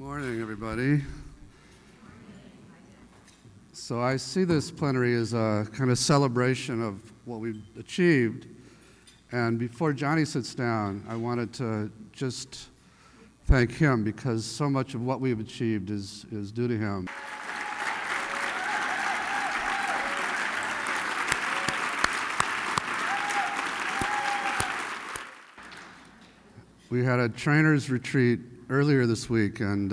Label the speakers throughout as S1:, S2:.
S1: Morning, everybody. So I see this plenary as a kind of celebration of what we've achieved. And before Johnny sits down, I wanted to just thank him because so much of what we've achieved is due to him. We had a trainers retreat earlier this week, and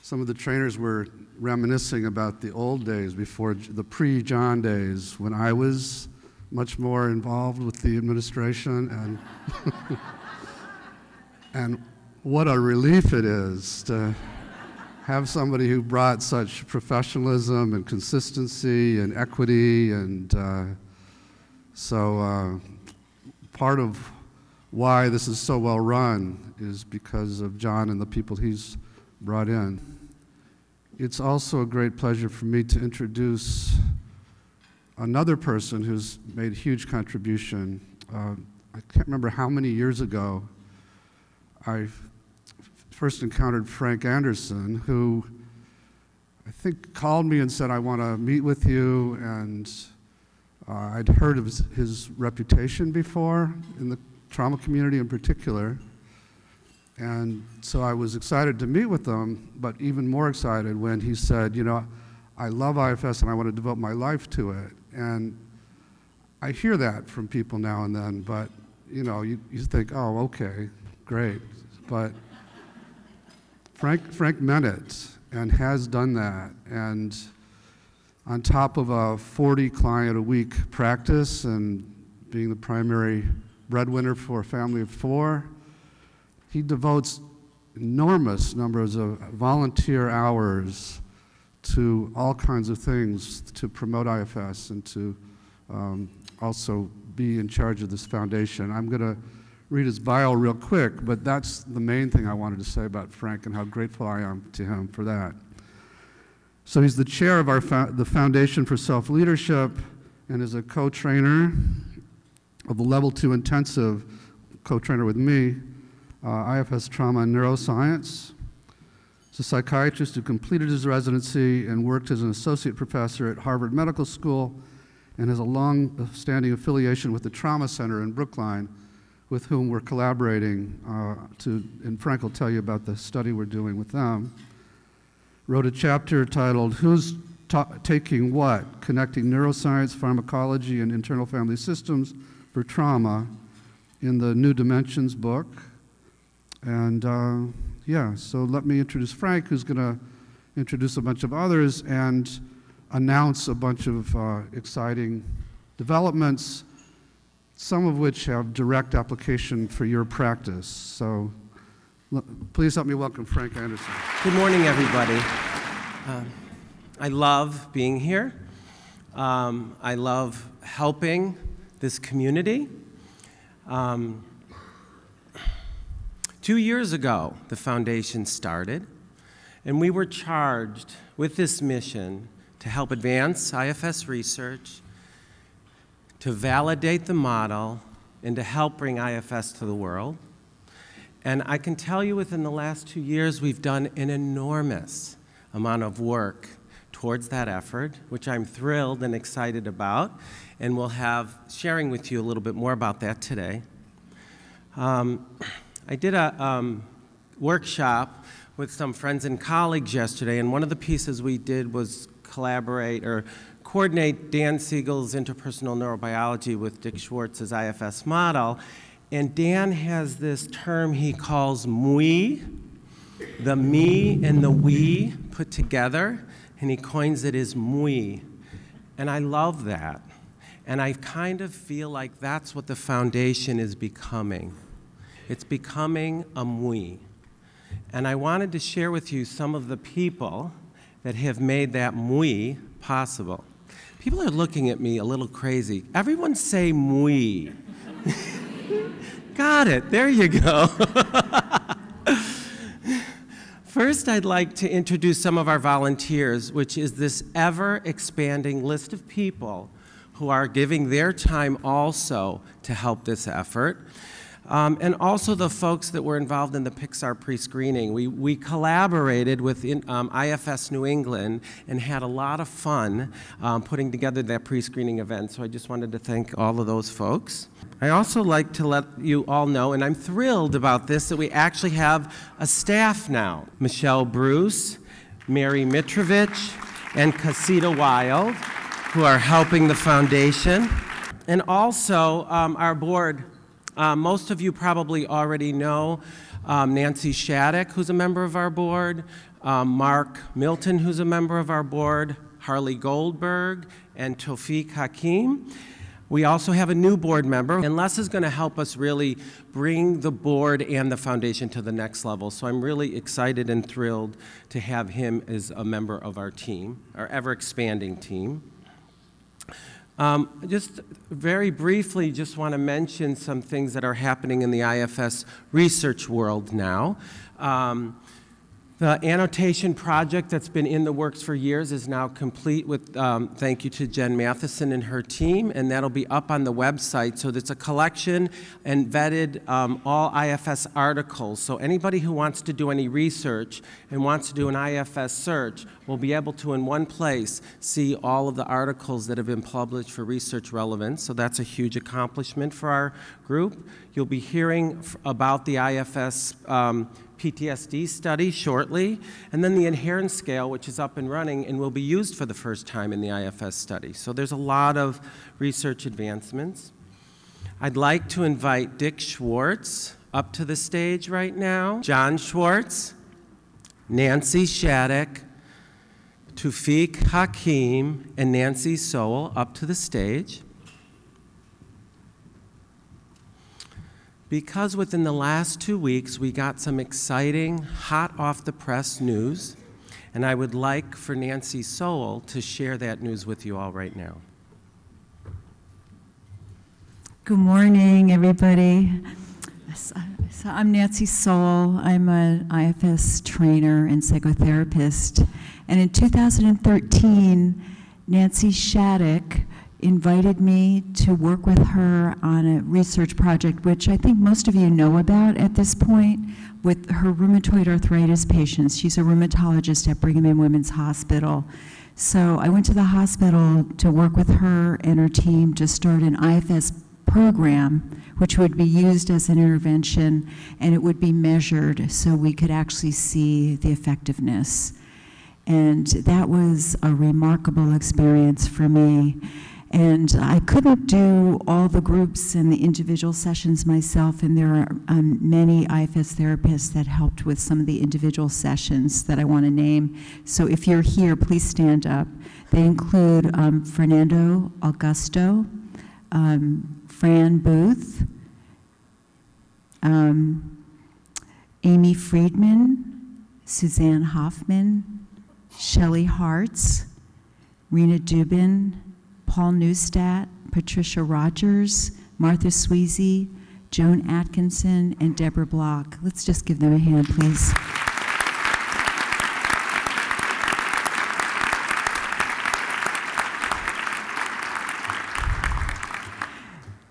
S1: some of the trainers were reminiscing about the old days before the pre-John days when I was much more involved with the administration, and and what a relief it is to have somebody who brought such professionalism and consistency and equity, and so part of why this is so well run is because of John and the people he's brought in. It's also a great pleasure for me to introduce another person who's made a huge contribution. I can't remember how many years ago I first encountered Frank Anderson, who I think called me and said, I want to meet with you, and I'd heard of his reputation before in the trauma community in particular, and so I was excited to meet with them, but even more excited when he said, you know, I love IFS and I want to devote my life to it. And I hear that from people now and then, but you know, you think, oh, okay, great. But Frank meant it and has done that. And on top of a 40 client a week practice and being the primary breadwinner for a family of 4, he devotes enormous numbers of volunteer hours to all kinds of things to promote IFS and to also be in charge of this foundation. I'm going to read his bio real quick, but that's the main thing I wanted to say about Frank and how grateful I am to him for that. So he's the chair of the Foundation for Self-Leadership and is a co-trainer of the Level 2 Intensive, co-trainer with me, IFS Trauma and Neuroscience. He's a psychiatrist who completed his residency and worked as an associate professor at Harvard Medical School and has a long-standing affiliation with the Trauma Center in Brookline, with whom we're collaborating and Frank will tell you about the study we're doing with them. Wrote a chapter titled, Who's Taking What? Connecting Neuroscience, Pharmacology, and Internal Family Systems for Trauma in the New Dimensions book. And yeah, so let me introduce Frank, who's going to introduce a bunch of others and announce a bunch of exciting developments, some of which have direct application for your practice. So please help me welcome Frank Anderson.
S2: Good morning, everybody. I love being here. I love helping this community. 2 years ago, the foundation started, and we were charged with this mission to help advance IFS research, to validate the model, and to help bring IFS to the world. And I can tell you within the last 2 years, we've done an enormous amount of work towards that effort, which I'm thrilled and excited about, and we'll have sharing with you a little bit more about that today. I did a workshop with some friends and colleagues yesterday, and one of the pieces we did was coordinate Dan Siegel's interpersonal neurobiology with Dick Schwartz's IFS model. And Dan has this term he calls MWE, the me and the we put together, and he coins it as MWE. And I love that. And I kind of feel like that's what the foundation is becoming. It's becoming a MWE. And I wanted to share with you some of the people that have made that MWE possible. People are looking at me a little crazy. Everyone say MWE. Got it, there you go. First, I'd like to introduce some of our volunteers, which is this ever-expanding list of people who are giving their time also to help this effort. and also the folks that were involved in the Pixar pre-screening. We collaborated with IFS New England and had a lot of fun putting together that pre-screening event, so I just wanted to thank all of those folks. I also like to let you all know, and I'm thrilled about this, that we actually have a staff now. Michelle Bruce, Mary Mitrovich, and Casita Wild, who are helping the foundation. And also our board, most of you probably already know Nancy Shattuck, who's a member of our board, Mark Milton, who's a member of our board, Harley Goldberg, and Tawfiq Hakim. We also have a new board member, and Les is going to help us really bring the board and the foundation to the next level. So I'm really excited and thrilled to have him as a member of our team, our ever-expanding team. Just very briefly, just want to mention some things that are happening in the IFS research world now. The annotation project that's been in the works for years is now complete with, thank you to Jen Matheson and her team, and that'll be up on the website. So it's a collection and vetted all IFS articles. So anybody who wants to do any research and wants to do an IFS search will be able to, in one place, see all of the articles that have been published for research relevance. So that's a huge accomplishment for our group. You'll be hearing about the IFS PTSD study shortly, and then the inherence scale, which is up and running and will be used for the first time in the IFS study. So there's a lot of research advancements. I'd like to invite Dick Schwartz up to the stage right now, John Schwartz, Nancy Shattuck, Tawfiq Hakim, and Nancy Sowell up to the stage. Because within the last 2 weeks, we got some exciting, hot off the press news, and I would like for Nancy Sowell to share that news with you all right now.
S3: Good morning, everybody. So I'm Nancy Sowell. I'm an IFS trainer and psychotherapist. And in 2013, Nancy Shattuck invited me to work with her on a research project, which I think most of you know about at this point, with her rheumatoid arthritis patients. She's a rheumatologist at Brigham and Women's Hospital. So I went to the hospital to work with her and her team to start an IFS program, which would be used as an intervention, and it would be measured so we could actually see the effectiveness. And that was a remarkable experience for me. And I couldn't do all the groups and the individual sessions myself, and there are many IFS therapists that helped with some of the individual sessions that I want to name. So if you're here, please stand up. They include Fernando Augusto, Fran Booth, Amy Friedman, Suzanne Hoffman, Shelley Hartz, Rena Dubin, Paul Neustadt, Patricia Rogers, Martha Sweezy, Joan Atkinson, and Deborah Block. Let's just give them a hand, please.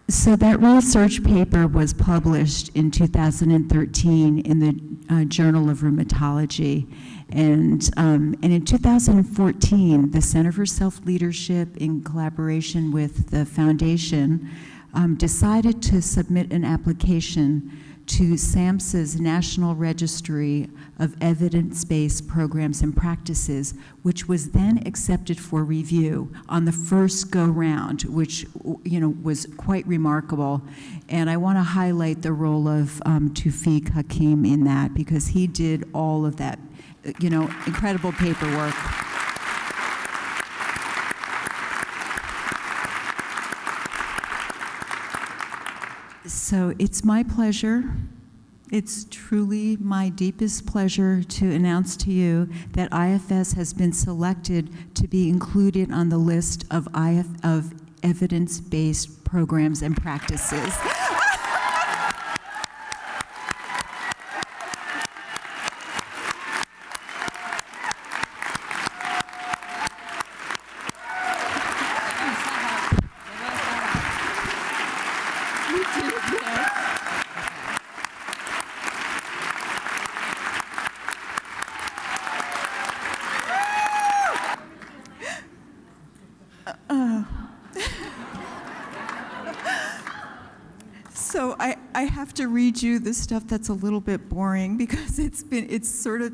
S3: So that research paper was published in 2013 in the Journal of Rheumatology. And in 2014, the Center for Self-Leadership, in collaboration with the foundation, decided to submit an application to SAMHSA's National Registry of Evidence-Based Programs and Practices, which was then accepted for review on the first go-round, which was quite remarkable. And I want to highlight the role of Tawfiq Hakim in that, because he did all of that incredible paperwork. So it's my pleasure, it's truly my deepest pleasure to announce to you that IFS has been selected to be included on the list of evidence-based programs and practices. So I have to read you the stuff that's a little bit boring because it's sort of,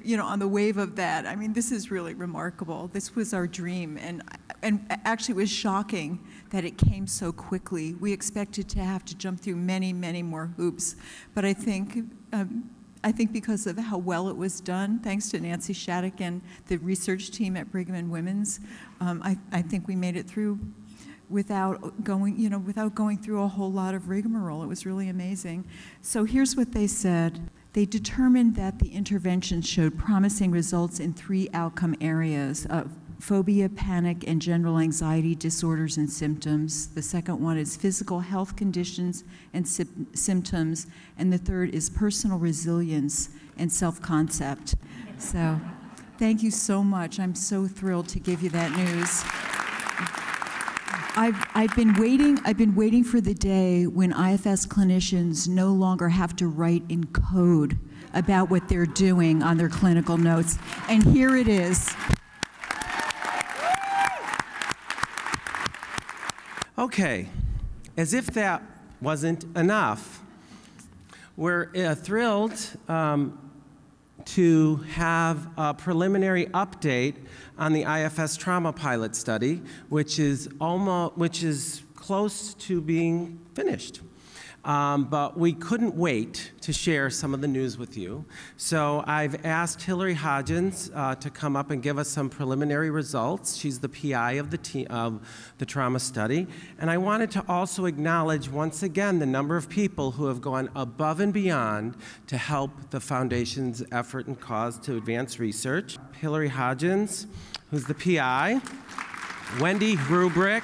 S3: you know, on the wave of that. I mean, this is really remarkable. This was our dream, and actually it was shocking that it came so quickly. We expected to have to jump through many, many more hoops, but I think because of how well it was done, thanks to Nancy Shattuck and the research team at Brigham and Women's, I think we made it through without going through a whole lot of rigmarole. It was really amazing. So here's what they said. They determined that the intervention showed promising results in 3 outcome areas of phobia, panic, and general anxiety disorders and symptoms. The second one is physical health conditions and symptoms. And the third is personal resilience and self-concept. So thank you so much. I'm so thrilled to give you that news. I've been waiting for the day when IFS clinicians no longer have to write in code about what they're doing on their clinical notes. And here it is.
S2: Okay, as if that wasn't enough, we're thrilled to have a preliminary update on the IFS trauma pilot study, which is close to being finished. But we couldn't wait to share some of the news with you. So I've asked Hillary Hodgins to come up and give us some preliminary results. She's the PI of the trauma study. And I wanted to also acknowledge once again the number of people who have gone above and beyond to help the Foundation's effort and cause to advance research. Hillary Hodgins, who's the PI. Wendy Rubrick,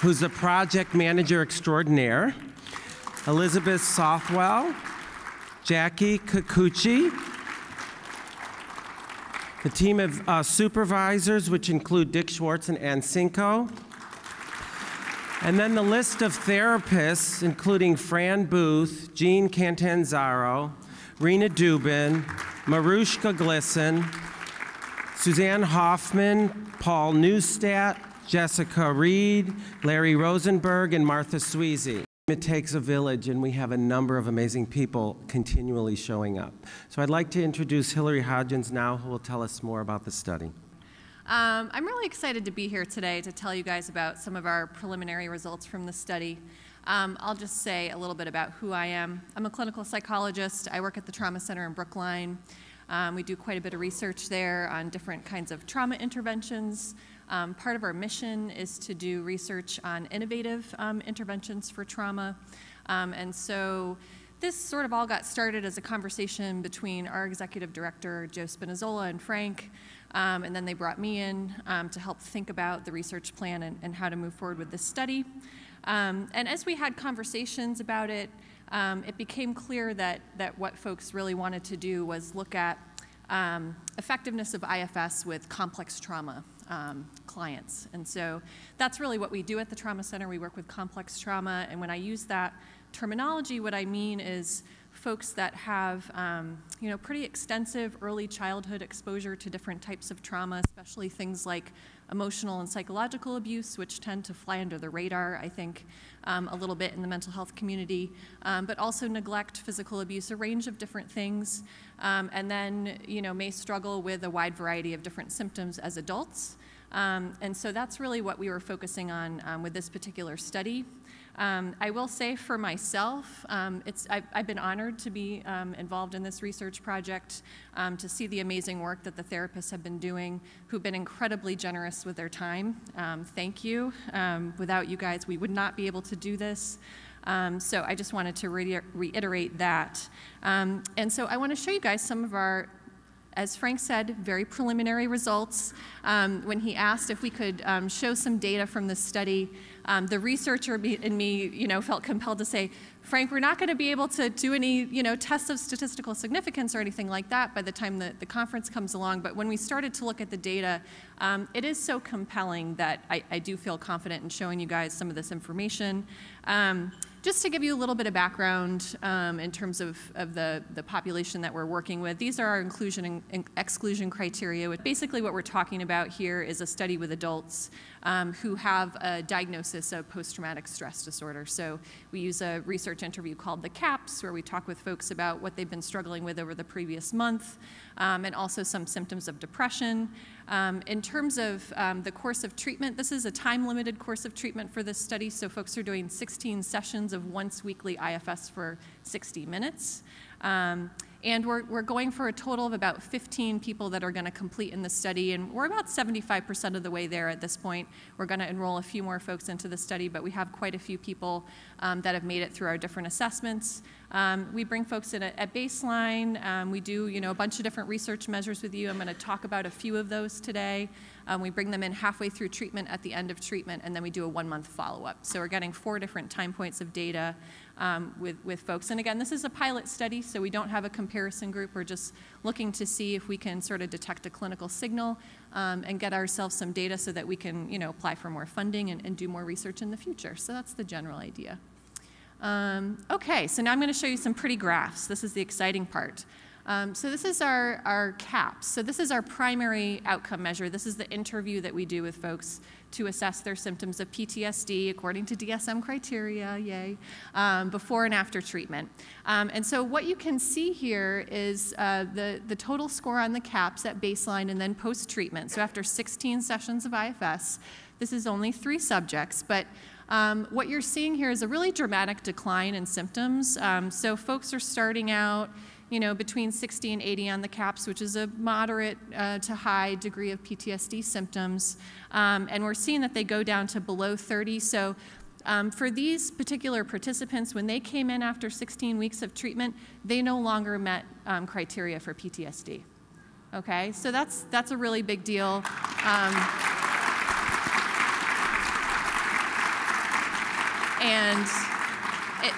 S2: who's the project manager extraordinaire. Elizabeth Sothwell, Jackie Kikuchi, the team of supervisors, which include Dick Schwartz and Ann Cinco, and then the list of therapists, including Fran Booth, Jean Cantanzaro, Rena Dubin, Marushka Glisson, Suzanne Hoffman, Paul Neustadt, Jessica Reed, Larry Rosenberg, and Martha Sweezy. It takes a village, and we have a number of amazing people continually showing up. So I'd like to introduce Hillary Hodgins now, who will tell us more about the study.
S4: I'm really excited to be here today to tell you guys about some of our preliminary results from the study. I'll just say a little bit about who I am. I'm a clinical psychologist. I work at the Trauma Center in Brookline. We do quite a bit of research there on different kinds of trauma interventions. Part of our mission is to do research on innovative interventions for trauma. And so this sort of all got started as a conversation between our executive director, Joe Spinazzola, and Frank. And then they brought me in to help think about the research plan and how to move forward with this study. And as we had conversations about it, it became clear that what folks really wanted to do was look at effectiveness of IFS with complex trauma clients. And so that's really what we do at the Trauma Center. We work with complex trauma, and when I use that terminology, what I mean is folks that have pretty extensive early childhood exposure to different types of trauma, especially things like emotional and psychological abuse, which tend to fly under the radar, I think, a little bit in the mental health community, but also neglect, physical abuse, a range of different things, and then may struggle with a wide variety of different symptoms as adults. And so that's really what we were focusing on with this particular study. I will say for myself, I've been honored to be involved in this research project, to see the amazing work that the therapists have been doing, who've been incredibly generous with their time. Thank you. Without you guys, we would not be able to do this. So I just wanted to reiterate that. And so I want to show you guys some of our, as Frank said, very preliminary results. When he asked if we could show some data from this study, the researcher in me, felt compelled to say, Frank, we're not going to be able to do any, tests of statistical significance or anything like that by the time the conference comes along. But when we started to look at the data, it is so compelling that I do feel confident in showing you guys some of this information. just to give you a little bit of background in terms of the population that we're working with, these are our inclusion and exclusion criteria. Basically what we're talking about here is a study with adults who have a diagnosis of post-traumatic stress disorder. So we use a research interview called the CAPS, where we talk with folks about what they've been struggling with over the previous month, and also some symptoms of depression. In terms of the course of treatment, this is a time-limited course of treatment for this study, so folks are doing 16 sessions of once weekly IFS for 60 minutes. And we're going for a total of about 15 people that are going to complete in the study, and we're about 75% of the way there at this point. We're going to enroll a few more folks into the study, but we have quite a few people that have made it through our different assessments. We bring folks in at baseline. We do, a bunch of different research measures with you. I'm going to talk about a few of those today. We bring them in halfway through treatment at the end of treatment, and then we do a 1-month follow-up. So we're getting 4 different time points of data with folks. And again, this is a pilot study, so we don't have a comparison group. We're just looking to see if we can sort of detect a clinical signal and get ourselves some data so that we can, apply for more funding and do more research in the future. So that's the general idea. Okay, so now I'm going to show you some pretty graphs. This is the exciting part. So this is our CAPS. So this is our primary outcome measure. This is the interview that we do with folks to assess their symptoms of PTSD according to DSM criteria, yay, before and after treatment. And so what you can see here is the total score on the CAPS at baseline and then post-treatment. So after 16 sessions of IFS, this is only 3 subjects, but what you're seeing here is a really dramatic decline in symptoms. So folks are starting out between 60 and 80 on the CAPS, which is a moderate to high degree of PTSD symptoms. And we're seeing that they go down to below 30. So for these particular participants, when they came in after 16 weeks of treatment, they no longer met criteria for PTSD. Okay, so that's a really big deal. And it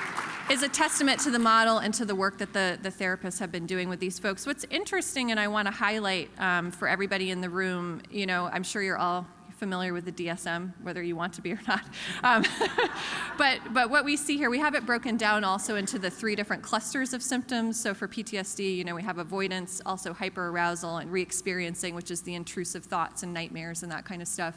S4: is a testament to the model and to the work that the therapists have been doing with these folks. What's interesting, and I want to highlight for everybody in the room, I'm sure you're all familiar with the DSM, whether you want to be or not. But what we see here, we have it broken down also into the 3 different clusters of symptoms. So for PTSD, we have avoidance, also hyperarousal, and re-experiencing, which is the intrusive thoughts and nightmares and that kind of stuff.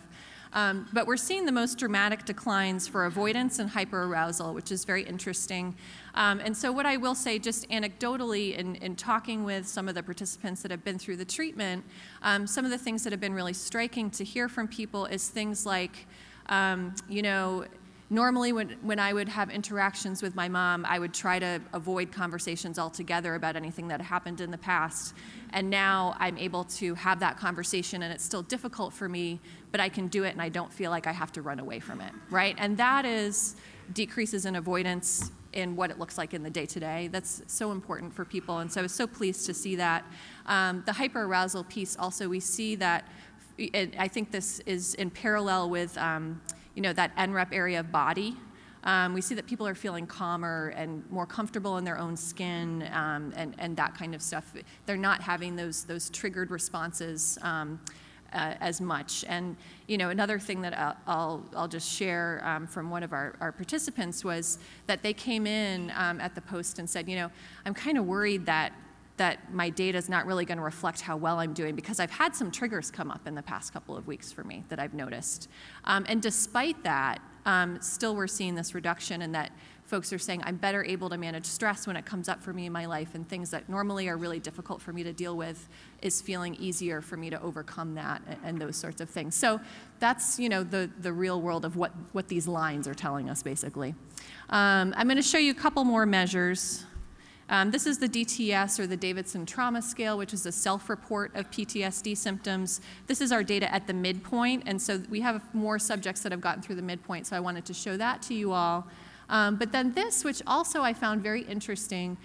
S4: But we're seeing the most dramatic declines for avoidance and hyperarousal, which is very interesting. And so what I will say, just anecdotally, in talking with some of the participants that have been through the treatment, some of the things that have been really striking to hear from people is things like, normally when I would have interactions with my mom, I would try to avoid conversations altogether about anything that happened in the past. And now I'm able to have that conversation, and it's still difficult for me, but I can do it and I don't feel like I have to run away from it, right? And that is decreases in avoidance in what it looks like in the day-to-day. That's so important for people, and so I was so pleased to see that. The hyperarousal piece also, we see that, I think this is in parallel with that NREP area of body. We see that people are feeling calmer and more comfortable in their own skin and that kind of stuff. They're not having those triggered responses as much. And another thing that I'll just share from one of our participants was that they came in at the post and said, I'm kind of worried that my data is not really going to reflect how well I'm doing, because I've had some triggers come up in the past couple of weeks for me that I've noticed. And despite that, still we're seeing this reduction, and that folks are saying I'm better able to manage stress when it comes up for me in my life, and things that normally are really difficult for me to deal with is feeling easier for me to overcome that, and those sorts of things. So that's the real world of what these lines are telling us, basically. I'm going to show you a couple more measures. This is the DTS, or the Davidson Trauma Scale, which is a self-report of PTSD symptoms. This is our data at the midpoint, and so we have more subjects that have gotten through the midpoint, so I wanted to show that to you all. But then this, which also I found very interesting,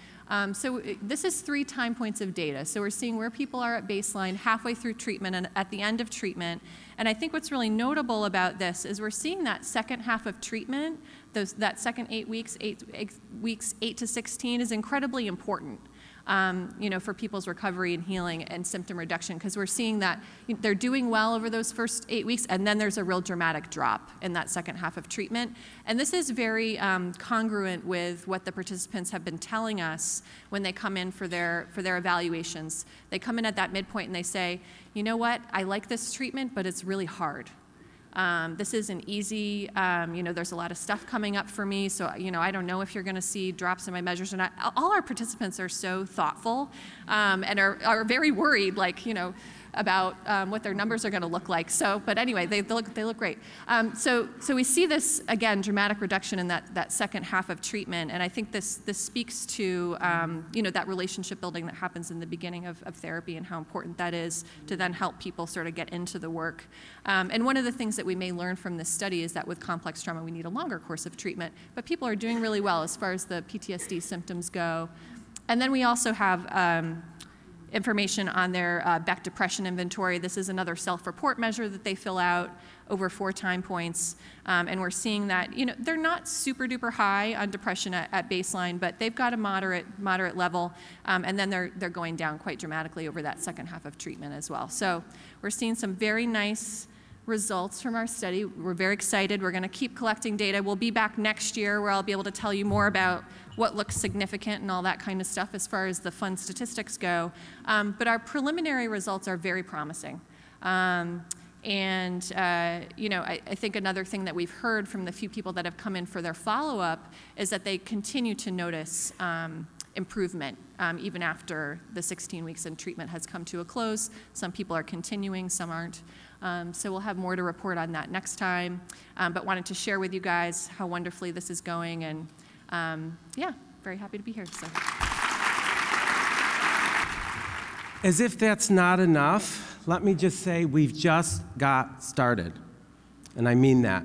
S4: so this is 3 time points of data. So we're seeing where people are at baseline, halfway through treatment, and at the end of treatment. And I think what's really notable about this is we're seeing that second half of treatment, that second 8 weeks, 8 to 16, is incredibly important. for people's recovery and healing and symptom reduction, because we're seeing that they're doing well over those first 8 weeks, and then there's a real dramatic drop in that second half of treatment. And this is very congruent with what the participants have been telling us when they come in for their evaluations. They come in at that midpoint and they say, you know what, I like this treatment, but it's really hard. This isn't easy, there's a lot of stuff coming up for me, so, I don't know if you're gonna see drops in my measures or not. All our participants are so thoughtful and are very worried, about what their numbers are gonna look like. So, but anyway, they look great. So we see this, again, dramatic reduction in that second half of treatment, and I think this speaks to, that relationship building that happens in the beginning of therapy and how important that is to then help people sort of get into the work. And one of the things that we may learn from this study is that with complex trauma, we need a longer course of treatment, but people are doing really well as far as the PTSD symptoms go. And then we also have information on their Beck Depression Inventory. This is another self-report measure that they fill out over 4 time points. And we're seeing that, they're not super duper high on depression at baseline, but they've got a moderate level, and then they're going down quite dramatically over that second half of treatment as well. So we're seeing some very nice results from our study. We're very excited. We're gonna keep collecting data. We'll be back next year where I'll be able to tell you more about what looks significant and all that kind of stuff as far as the fun statistics go. But our preliminary results are very promising. I think another thing that we've heard from the few people that have come in for their follow-up is that they continue to notice improvement even after the 16 weeks in treatment has come to a close. Some people are continuing, some aren't. So we'll have more to report on that next time, but wanted to share with you guys how wonderfully this is going, and yeah, very happy to be here. So.
S2: As if that's not enough, let me just say we've just got started, and I mean that.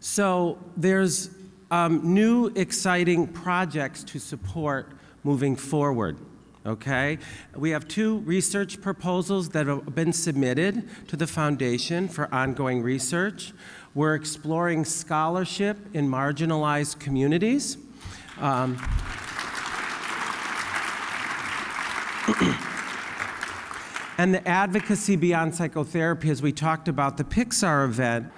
S2: So there's new exciting projects to support moving forward. Okay? We have 2 research proposals that have been submitted to the Foundation for ongoing research. We're exploring scholarship in marginalized communities. And the advocacy beyond psychotherapy, as we talked about, the Pixar event.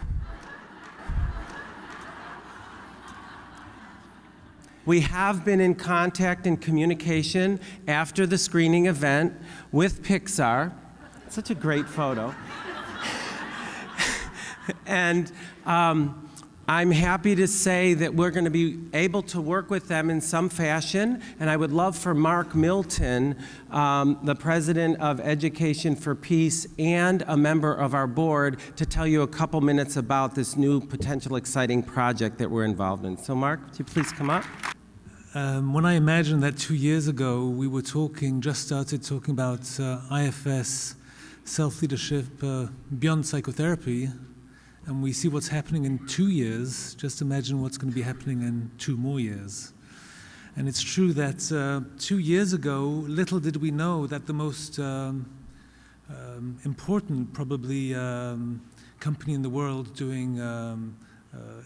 S2: We have been in contact and communication after the screening event with Pixar. Such a great photo. And I'm happy to say that we're going to be able to work with them in some fashion, and I would love for Mark Milton, the president of Education for Peace and a member of our board, to tell you a couple minutes about this new potential exciting project that we're involved in. So Mark, would you please come up?
S5: When I imagined that 2 years ago we were just started talking about IFS self-leadership beyond psychotherapy, and we see what's happening in 2 years, just imagine what's going to be happening in 2 more years. And it's true that 2 years ago, little did we know that the most important, probably, company in the world doing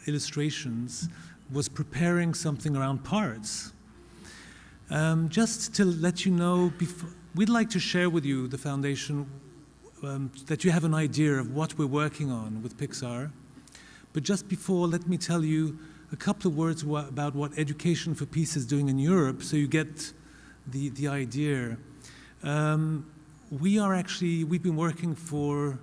S5: illustrations was preparing something around parts. Just to let you know, we'd like to share with you, the Foundation, that you have an idea of what we're working on with Pixar. But just before, let me tell you a couple of words about what Education for Peace is doing in Europe, so you get the idea. We've been working for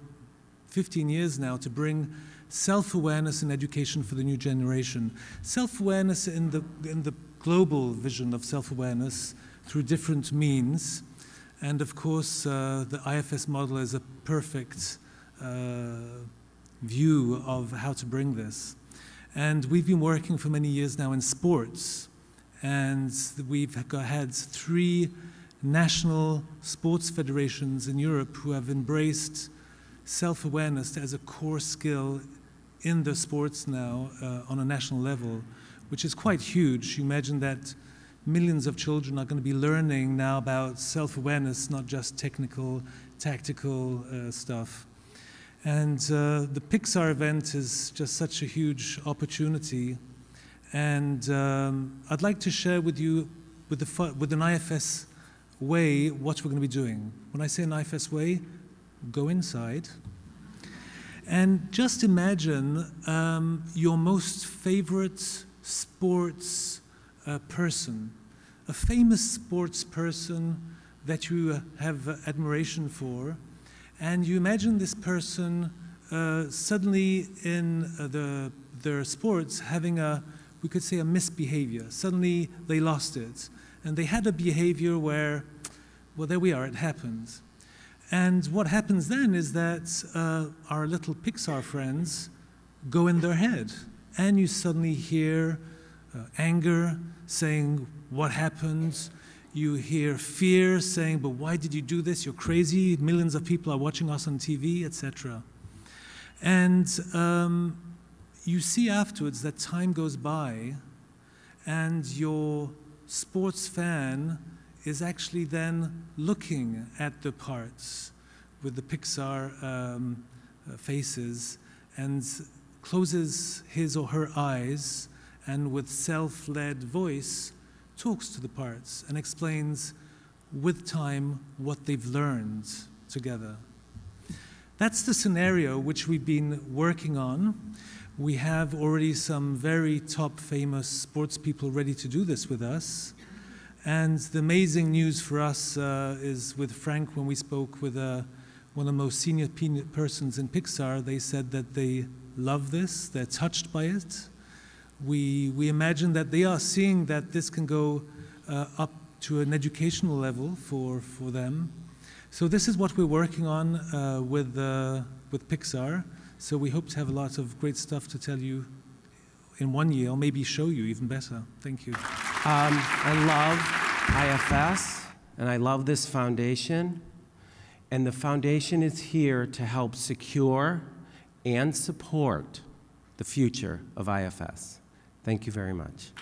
S5: 15 years now to bring self-awareness in education for the new generation. Self-awareness in the global vision of self-awareness through different means. And of course, the IFS model is a perfect view of how to bring this. And we've been working for many years now in sports. And we've had 3 national sports federations in Europe who have embraced self-awareness as a core skill in the sports now on a national level, which is quite huge. You imagine that millions of children are going to be learning now about self-awareness, not just technical, tactical stuff. And the Pixar event is just such a huge opportunity. And I'd like to share with you with an IFS way what we're going to be doing. When I say an IFS way, go inside. And just imagine your most favorite sports person, a famous sports person that you have admiration for, and you imagine this person suddenly in their sports having we could say a misbehavior. Suddenly they lost it. And they had a behavior where, well, there we are, it happened. And what happens then is that our little Pixar friends go in their head. And you suddenly hear anger saying, what happened? You hear fear saying, but why did you do this? You're crazy. Millions of people are watching us on TV, etc. And you see afterwards that time goes by and your sports fan is actually then looking at the parts with the Pixar faces and closes his or her eyes and with self-led voice talks to the parts and explains with time what they've learned together. That's the scenario which we've been working on. We have already some very top famous sports people ready to do this with us. And the amazing news for us is with Frank, when we spoke with one of the most senior persons in Pixar, they said that they love this, they're touched by it. We imagine that they are seeing that this can go up to an educational level for them. So this is what we're working on with Pixar. So we hope to have a lot of great stuff to tell you in 1 year, or maybe show you even better. Thank you.
S2: I love IFS, and I love this foundation. And the foundation is here to help secure and support the future of IFS. Thank you very much.